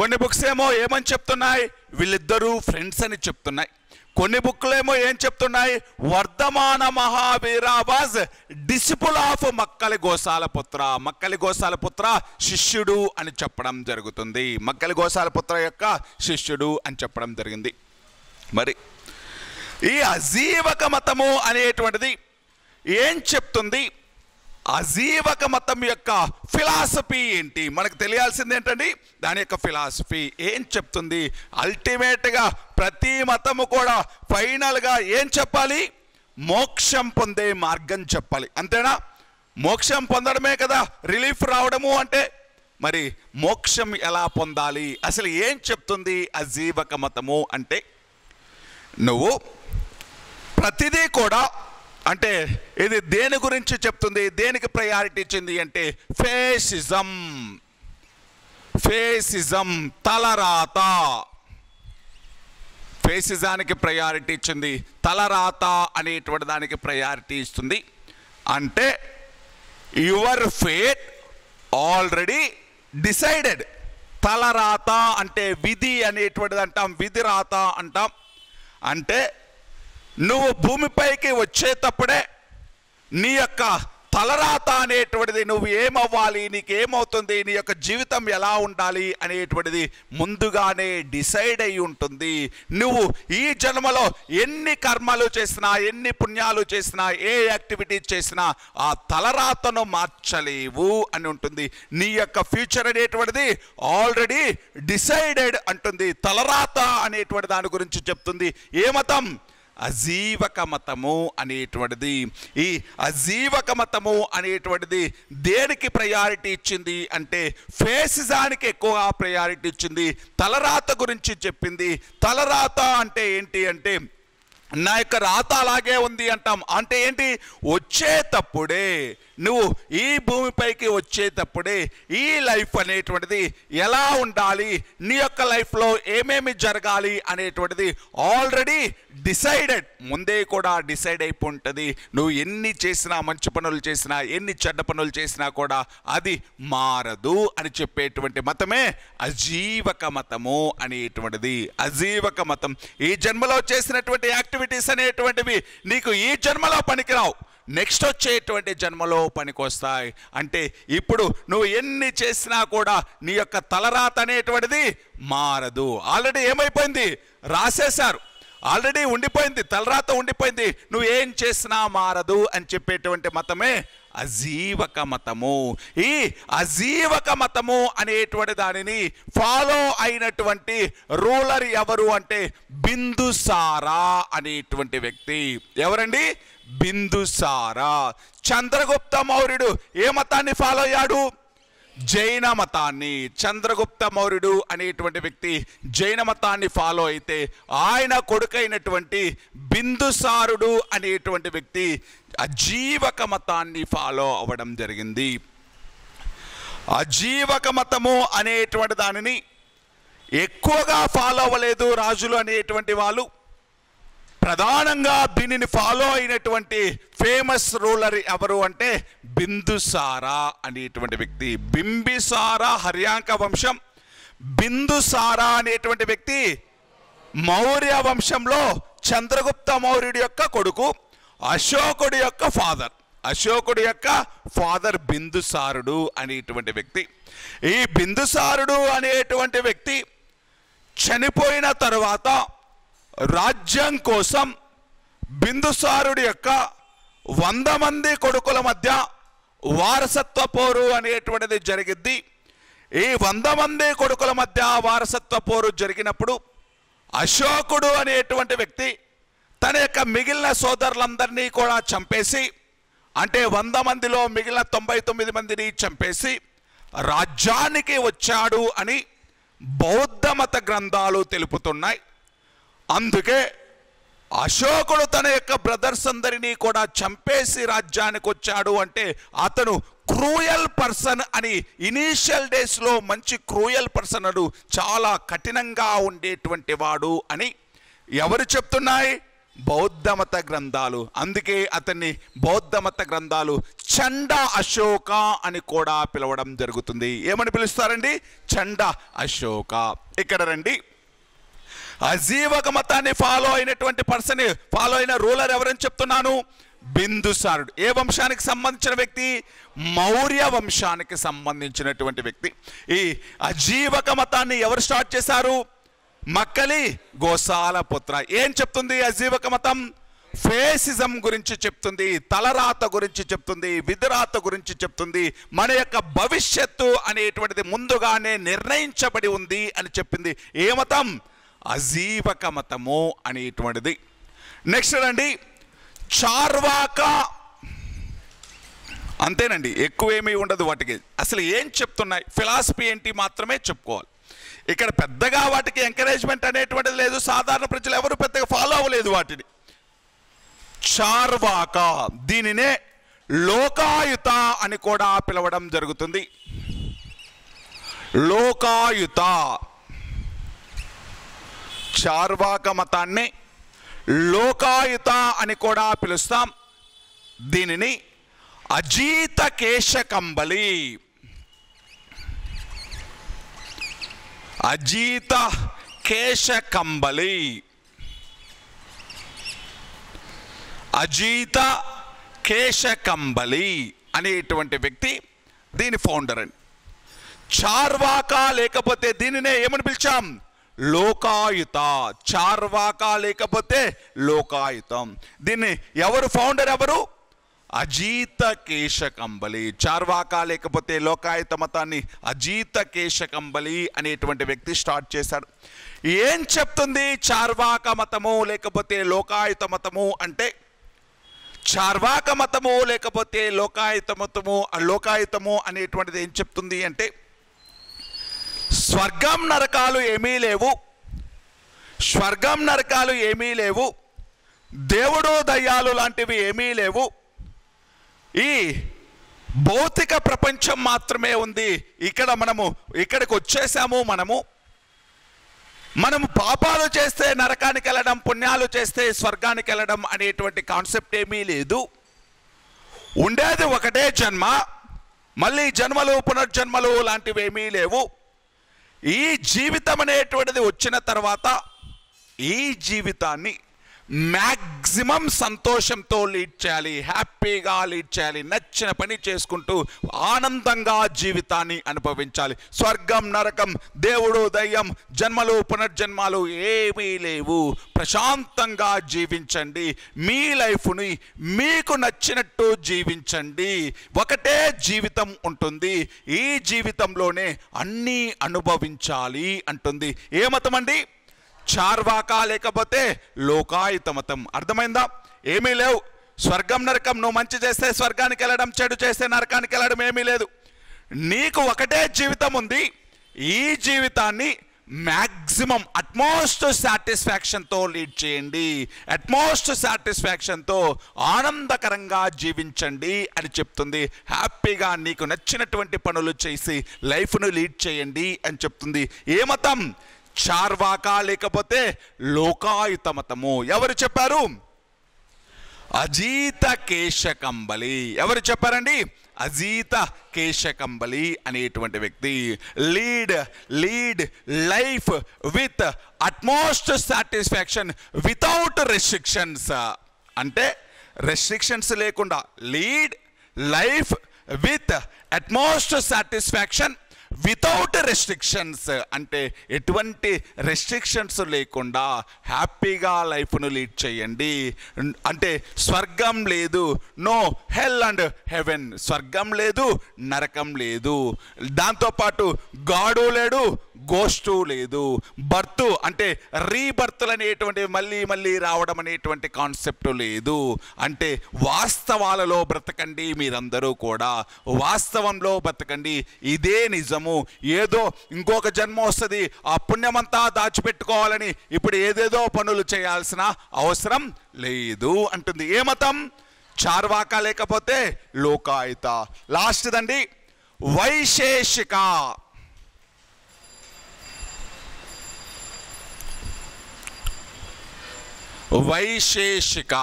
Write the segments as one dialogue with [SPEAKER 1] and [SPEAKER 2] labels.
[SPEAKER 1] కొన్ని బుక్స్ ఏమో ఏమని చెప్తున్నాయి, వీళ్ళిద్దరూ ఫ్రెండ్స్ అని చెప్తున్నాయి. కొన్ని బుక్లేమో ఏం చెప్తున్నాయి, Vardhamana Mahavira was disciple of Makkhali Gosala Putra, Makkhali Gosala పుత్ర శిష్యుడు అని చెప్పడం జరుగుతుంది. మక్కలి గోసాల పుత్ర యొక్క శిష్యుడు అని చెప్పడం జరిగింది. మరి ఈ అజీవక మతము అనేటువంటిది ఏం చెప్తుంది, అజీవక మతం యొక్క ఫిలాసఫీ ఏంటి, మనకు తెలియాల్సింది ఏంటండి, దాని యొక్క ఫిలాసఫీ ఏం చెప్తుంది. అల్టిమేట్గా ప్రతి మతము కూడా ఫైనల్గా ఏం చెప్పాలి, మోక్షం పొందే మార్గం చెప్పాలి. అంతేనా? మోక్షం పొందడమే కదా రిలీఫ్ రావడము అంటే. మరి మోక్షం ఎలా పొందాలి, అసలు ఏం చెప్తుంది అజీవక మతము అంటే, నువ్వు ప్రతిదీ కూడా అంటే ఇది దేని గురించి చెప్తుంది, దేనికి ప్రయారిటీ ఇచ్చింది అంటే ఫేసిజం. ఫేసిజం తలరాత, ఫేసిజానికి ప్రయారిటీ ఇచ్చింది, తలరాత అనేటువంటి దానికి ప్రయారిటీ ఇస్తుంది. అంటే యువర్ ఫేట్ ఆల్రెడీ డిసైడెడ్. తలరాత అంటే విధి అనేటువంటిది అంటాం, విధి రాత అంటాం. అంటే నువ్వు భూమిపైకి వచ్చేటప్పుడే నీ యొక్క తలరాత అనేటువంటిది, నువ్వు ఏమవ్వాలి, నీకేమవుతుంది, నీ యొక్క జీవితం ఎలా ఉండాలి అనేటువంటిది ముందుగానే డిసైడ్ అయి ఉంటుంది. నువ్వు ఈ జన్మలో ఎన్ని కర్మలు చేసినా, ఎన్ని పుణ్యాలు చేసినా, ఏ యాక్టివిటీ చేసినా ఆ తలరాతను మార్చలేవు అని ఉంటుంది. నీ యొక్క ఫ్యూచర్ అనేటువంటిది ఆల్రెడీ డిసైడెడ్ అంటుంది. తలరాత అనేటువంటి దాని గురించి చెప్తుంది ఏ మతం, అజీవక మతము అనేటువంటిది. ఈ అజీవక మతము అనేటువంటిది దేనికి ప్రయారిటీ ఇచ్చింది అంటే ఫేసిజానికి ఎక్కువగా ప్రయారిటీ ఇచ్చింది. తలరాత గురించి చెప్పింది. తలరాత అంటే ఏంటి అంటే నా యొక్క రాత అలాగే ఉంది అంటాం. అంటే ఏంటి, వచ్చేటప్పుడే నువ్వు ఈ భూమిపైకి వచ్చేటప్పుడే ఈ లైఫ్ అనేటువంటిది ఎలా ఉండాలి, నీ యొక్క లైఫ్లో ఏమేమి జరగాలి అనేటువంటిది ఆల్రెడీ డిసైడెడ్, ముందే కూడా డిసైడ్ అయిపోయి ఉంటుంది. నువ్వు ఎన్ని చేసినా, మంచి పనులు చేసినా, ఎన్ని చెడ్డ పనులు చేసినా కూడా అది మారదు అని చెప్పేటువంటి మతమే అజీవక మతము అనేటువంటిది. అజీవక మతం ఈ జన్మలో చేసినటువంటి యాక్టివిటీస్ అనేటువంటివి నీకు ఈ జన్మలో పనికిరావు, నెక్స్ట్ వచ్చేటువంటి జన్మలో పనికొస్తాయి. అంటే ఇప్పుడు నువ్వు ఎన్ని చేసినా కూడా నీ యొక్క తలరాత అనేటువంటిది మారదు. ఆల్రెడీ ఏమైపోయింది, రాసేశారు, ఆల్రెడీ ఉండిపోయింది, తలరాత ఉండిపోయింది, నువ్వు ఏం చేసినా మారదు అని చెప్పేటువంటి మతమే అజీవక మతము. ఈ అజీవక మతము అనేటువంటి దానిని ఫాలో అయినటువంటి రూలర్ ఎవరు అంటే బిందుసారా అనేటువంటి వ్యక్తి. ఎవరండి? బిందుసారా. చంద్రగుప్త మౌర్యుడు ఏ మతాన్ని ఫాలో అయ్యాడు? జైన మతాన్ని. చంద్రగుప్త మౌర్యుడు అనేటువంటి వ్యక్తి జైన మతాన్ని ఫాలో అయితే ఆయన కొడుకైనటువంటి బిందుసారుడు అనేటువంటి వ్యక్తి అజీవక మతాన్ని ఫాలో అవ్వడం జరిగింది. అజీవక మతము అనేటువంటి దానిని ఎక్కువగా ఫాలో అవ్వలేదు రాజులు అనేటువంటి వాళ్ళు. ప్రధానంగా దీనిని ఫాలో అయినటువంటి ఫేమస్ రూలర్ ఎవరు అంటే బిందుసారా అనేటువంటి వ్యక్తి. బింబిసారా హర్యాంక వంశం, బిందుసారా అనేటువంటి వ్యక్తి మౌర్య వంశంలో చంద్రగుప్త మౌర్యుడి యొక్క కొడుకు, అశోకుడి యొక్క ఫాదర్. అశోకుడి యొక్క ఫాదర్ బిందుసారుడు అనేటువంటి వ్యక్తి. ఈ బిందుసారుడు అనేటువంటి వ్యక్తి చనిపోయిన తరువాత రాజ్యం కోసం బిందుసారుడి యొక్క 100 మంది కొడుకుల మధ్య వారసత్వ పోరు అనేటువంటిది జరిగింది. ఈ 100 మంది కొడుకుల మధ్య వారసత్వ పోరు జరిగినప్పుడు అశోకుడు అనేటువంటి వ్యక్తి తన యొక్క మిగిలిన సోదరులందరినీ కూడా చంపేసి, అంటే 100 మందిలో మిగిలిన 99 మందిని చంపేసి రాజ్యానికి వచ్చాడు అని బౌద్ధ మత గ్రంథాలు తెలుపుతున్నాయి. అందుకే అశోకుడు తన యొక్క బ్రదర్స్ అందరినీ కూడా చంపేసి రాజ్యానికి వచ్చాడు అంటే అతను క్రూయల్ పర్సన్ అని, ఇనీషియల్ డేస్లో మంచి క్రూయల్ పర్సన్ అడు, చాలా కఠినంగా ఉండేటువంటి వాడు అని ఎవరు చెప్తున్నాయి? బౌద్ధమత గ్రంథాలు. అందుకే అతన్ని బౌద్ధమత గ్రంథాలు చండ అశోక అని కూడా పిలవడం జరుగుతుంది. ఏమని పిలుస్తారండి? చండ అశోక. ఇక్కడ రండి, అజీవక మతాన్ని ఫాలో అయినటువంటి పర్సన్, ఫాలో అయిన రూలర్ ఎవరని చెప్తున్నాను? బిందుసారుడు. ఏ వంశానికి సంబంధించిన వ్యక్తి? మౌర్య వంశానికి సంబంధించినటువంటి వ్యక్తి. ఈ అజీవక మతాన్ని ఎవరు స్టార్ట్ చేశారు? మక్కలి గోసాల పుత్ర. ఏం చెప్తుంది అజీవక మతం? ఫేసిజం గురించి చెప్తుంది, తలరాత గురించి చెప్తుంది, విధిరాత గురించి చెప్తుంది. మన యొక్క భవిష్యత్తు అనేటువంటిది ముందుగానే నిర్ణయించబడి ఉంది అని చెప్పింది. ఏ మతం? అజీవక మతము అనేటువంటిది. నెక్స్ట్ రండి, చార్వాక. అంతేనండి, ఎక్కువేమీ ఉండదు వాటికి. అసలు ఏం చెప్తున్నాయి, ఫిలాసఫీ ఏంటి మాత్రమే చెప్పుకోవాలి. ఇక్కడ పెద్దగా వాటికి ఎంకరేజ్మెంట్ అనేటువంటిది లేదు. సాధారణ ప్రజలు ఎవరు పెద్దగా ఫాలో అవ్వలేదు వాటిని. చార్వాక, దీనినే లోకాయుత అని కూడా పిలవడం జరుగుతుంది. లోకాయుత, చార్వాక మతాన్ని లోకాయుత అని కూడా పిలుస్తాం. దీనిని అజీత కేశకంబలి, అజీత కేశకంబలి, అజీత కేశకంబలి అనేటువంటి వ్యక్తి దీని ఫౌండర్ అండి. చార్వాక లేకపోతే దీనినే ఏమని పిలిచాం? లోకాయుత. చార్వాక లేకపోతే లోకాయుతం. దీన్ని ఎవరు ఫౌండర్? ఎవరు? అజీత కేశకంబలి. చార్వాక లేకపోతే లోకాయుత మతాన్ని అజీత కేశకంబలి అనేటువంటి వ్యక్తి స్టార్ట్ చేశాడు. ఏం చెప్తుంది చార్వాక మతము లేకపోతే లోకాయుత మతము అంటే? చార్వాక మతము లేకపోతే లోకాయుతము అనేటువంటిది ఏం చెప్తుంది అంటే, స్వర్గం నరకాలు ఏమీ లేవు, స్వర్గం నరకాలు ఏమీ లేవు, దేవుడు దయ్యాలు లాంటివి ఏమీ లేవు, ఈ భౌతిక ప్రపంచం మాత్రమే ఉంది. ఇక్కడ ఇక్కడికి వచ్చేసాము. మనము పాపాలు చేస్తే నరకానికి వెళ్ళడం, పుణ్యాలు చేస్తే స్వర్గానికి వెళ్ళడం అనేటువంటి కాన్సెప్ట్ ఏమీ లేదు. ఉండేది ఒకటే జన్మ, మళ్ళీ జన్మలు పునర్జన్మలు లాంటివి ఏమీ లేవు. ఈ జీవితం అనేటువంటిది వచ్చిన తర్వాత ఈ జీవితాన్ని మ్యాక్సిమం సంతోషంతో లీడ్ చేయాలి, హ్యాపీగా లీడ్ చేయాలి, నచ్చిన పని చేసుకుంటూ ఆనందంగా జీవితాన్ని అనుభవించాలి. స్వర్గం నరకం, దేవుడు దయ్యం, జన్మలు పునర్జన్మాలు ఏమీ లేవు. ప్రశాంతంగా జీవించండి, మీ లైఫ్ని మీకు నచ్చినట్టు జీవించండి. ఒకటే జీవితం ఉంటుంది, ఈ జీవితంలోనే అన్నీ అనుభవించాలి అంటుంది. ఏ మతం అండి? చార్వాక లేకపోతే లోకాయుత మతం. అర్థమైందా? ఏమీ లేవు. స్వర్గం నరకం, నువ్వు మంచి చేస్తే స్వర్గానికి వెళ్ళడం, చెడు చేస్తే నరకానికి వెళ్ళడం ఏమీ లేదు. నీకు ఒకటే జీవితం ఉంది. ఈ జీవితాన్ని మ్యాక్సిమం అట్మోస్ట్ సాటిస్ఫాక్షన్తో లీడ్ చేయండి, అట్మోస్ట్ సాటిస్ఫాక్షన్తో ఆనందకరంగా జీవించండి అని చెప్తుంది. హ్యాపీగా నీకు నచ్చినటువంటి పనులు చేసి లైఫ్ను లీడ్ చేయండి అని చెప్తుంది. ఏ మతం? చార్వాక లేకపోతే లోకాయుత మతము. ఎవరు చెప్పారు? అజీత కేశకంబలి. ఎవరు చెప్పారండి? అజీత కేశకంబలి అనేటువంటి వ్యక్తి. Lead life with utmost satisfaction without restrictions. అంటే రెస్ట్రిక్షన్స్ లేకుండా lead life with utmost satisfaction without restrictions. అంటే ఎటువంటి రెస్ట్రిక్షన్స్ లేకుండా హ్యాపీగా లైఫ్ను లీడ్ చేయండి. అంటే స్వర్గం లేదు, నో హెల్ అండ్ హెవెన్. స్వర్గం లేదు, నరకం లేదు. దాంతోపాటు గాడు లేడు, గోస్టు లేదు. బర్త్ అంటే రీబర్త్లు అనేటువంటివి మళ్ళీ మళ్ళీ రావడం అనేటువంటి కాన్సెప్ట్ లేదు. అంటే వాస్తవాలలో బ్రతకండి, మీరందరూ కూడా వాస్తవంలో బ్రతకండి. ఇదే నిజం. ఏదో ఇంకొక జన్మ వస్తుంది, ఆ పుణ్యమంతా దాచిపెట్టుకోవాలని ఇప్పుడు ఏదేదో పనులు చేయాల్సిన అవసరం లేదు అంటుంది. ఏ మతం? చార్వాక లేకపోతే లోకాయుత. లాస్ట్ దండి వైశేషిక. వైశేషిక.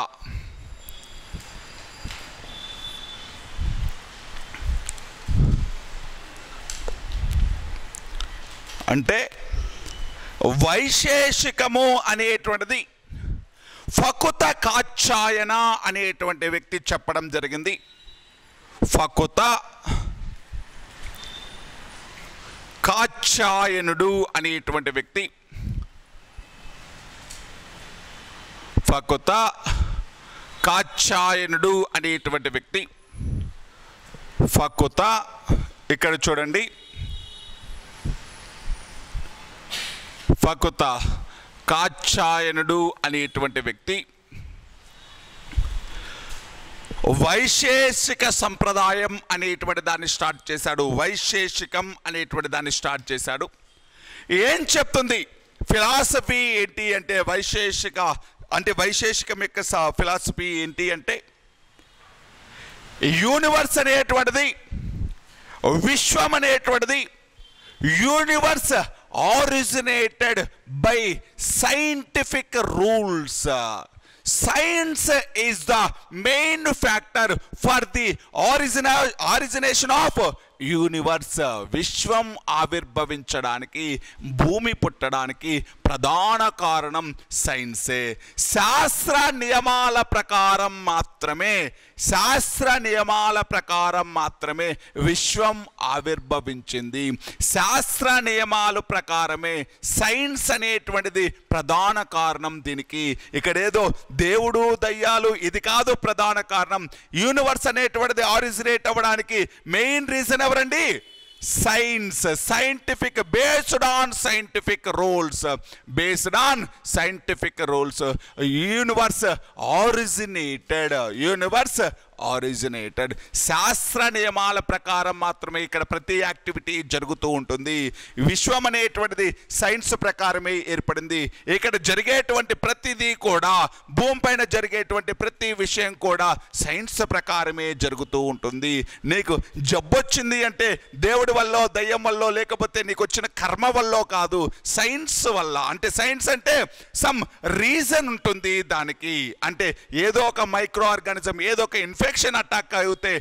[SPEAKER 1] అంటే వైశేషికము అనేటువంటిది ఫకుత కాచాయన అనేటువంటి వ్యక్తి చెప్పడం జరిగింది. ఫకుత కాచాయనుడు అనేటువంటి వ్యక్తి, ఫకుత కాచాయనుడు అనేటువంటి వ్యక్తి, ఫకుత ఇక్కడ చూడండి, ఫకుత కాచాయనుడు అనేటువంటి వ్యక్తి వైశేషిక సంప్రదాయం అనేటువంటి దాన్ని స్టార్ట్ చేశాడు. వైశేషికం అనేటువంటి దాన్ని స్టార్ట్ చేశాడు. ఏం చెప్తుంది ఫిలాసఫీ ఏంటి అంటే, వైశేషికం యొక్క ఫిలాసఫీ ఏంటి అంటే, యూనివర్స్ అనేటువంటిది, విశ్వం అనేటువంటిది, universe originated by scientific rules. Science is the main factor for the origination of universe. విశ్వం ఆవిర్భవించడానికి, భూమి పుట్టడానికి ప్రధాన కారణం సైన్సే. శాస్త్ర నియమాల ప్రకారం మాత్రమే విశ్వం ఆవిర్భవించింది. శాస్త్ర నియమాలు ప్రకారమే సైన్స్ అనేటువంటిది ప్రధాన కారణం దీనికి. ఇక్కడేదో దేవుడు దయ్యాలు ఇది కాదు ప్రధాన కారణం. యూనివర్స్ అనేటువంటిది ఆరిజినేట్ అవ్వడానికి మెయిన్ రీజన్ ఎవరండి? Science. Scientific, based on scientific rules. Universe originated శాస్త్ర నియమాల ప్రకారం మాత్రమే ఇక్కడ ప్రతి యాక్టివిటీ జరుగుతూ ఉంటుంది. విశ్వం అనేటువంటిది సైన్స్ ప్రకారమే ఏర్పడింది. ఇక్కడ జరిగేటువంటి ప్రతిదీ కూడా, భూమిపైన జరిగేటువంటి ప్రతి విషయం కూడా సైన్స్ ప్రకారమే జరుగుతూ ఉంటుంది. నీకు జబ్బొచ్చింది అంటే దేవుడి వల్ల, దయ్యం వల్ల, లేకపోతే నీకు వచ్చిన కర్మ వల్ల కాదు, సైన్స్ వల్ల. అంటే సైన్స్ అంటే సమ్ రీజన్ ఉంటుంది దానికి. అంటే ఏదో ఒక మైక్రో ఆర్గానిజం, ఏదో ఒక ఇన్ఫెక్షన్ అటాక్ అయితే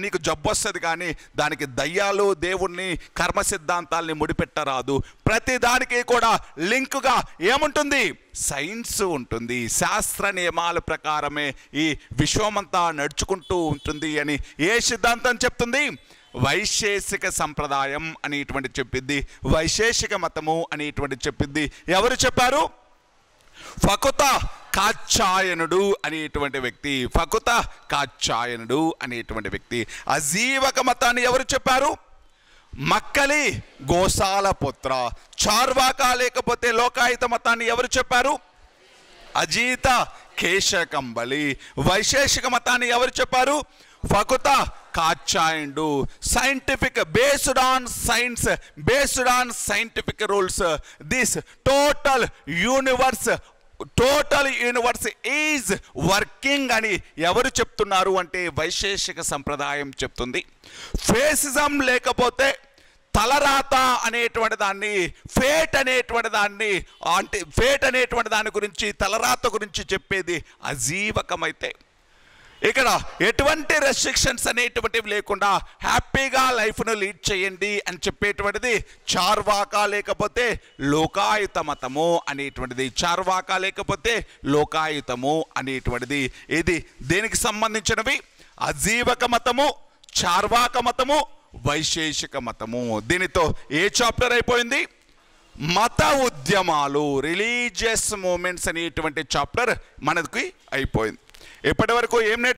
[SPEAKER 1] నీకు జబ్బు వస్తుంది, కానీ దానికి దయ్యాలు, దేవుణ్ణి, కర్మ సిద్ధాంతాల్ని ముడిపెట్టరాదు. ప్రతి దానికి కూడా లింకుగా ఏముంటుంది? సైన్స్ ఉంటుంది. శాస్త్ర నియమాల ప్రకారమే ఈ విశ్వమంతా నడుచుకుంటూ ఉంటుంది అని ఏ సిద్ధాంతం చెప్తుంది? వైశేషిక సంప్రదాయం అనేటువంటి చెప్పింది. వైశేషిక మతము అనేటువంటి చెప్పింది. ఎవరు చెప్పారు? ఫకుత కాచాయనుడు అనేటువంటి వ్యక్తి. ఫకుత కాచాయనుడు అనేటువంటి వ్యక్తి. అజీవక మతాన్ని ఎవరు చెప్పారు? మక్కలి గోసాల పుత్ర. చార్వాక లేకపోతే లోకాయుత మతాన్ని ఎవరు చెప్పారు? అజీత కేశకంబలి. వైశేషిక మతాన్ని ఎవరు చెప్పారు? ఫకుత కాచాయనుడు. Scientific, based on science, based on scientific rules. This total universe is working అని ఎవరు చెప్తున్నారు అంటే వైశేషిక సంప్రదాయం చెప్తుంది. ఫేసిజం లేకపోతే తలరాత అనేటువంటి దాన్ని, ఫేట్ అనేటువంటి దాని గురించి, తలరాత గురించి చెప్పేది అజీవకమైతే, ఇక్కడ ఎటువంటి రెస్ట్రిక్షన్స్ అనేటువంటివి లేకుండా హ్యాపీగా లైఫ్ను లీడ్ చేయండి అని చెప్పేటువంటిది చార్వాక లేకపోతే లోకాయుత మతము అనేటువంటిది. చార్వాక లేకపోతే లోకాయుతము అనేటువంటిది. ఇది దేనికి సంబంధించినవి? అజీవక మతము, చార్వాక మతము, వైశేషిక మతము. దీనితో ఏ చాప్టర్ అయిపోయింది? మత ఉద్యమాలు, రిలీజియస్ మూమెంట్స్ అనేటువంటి చాప్టర్ మనకి అయిపోయింది. ఇప్పటి వరకు ఏం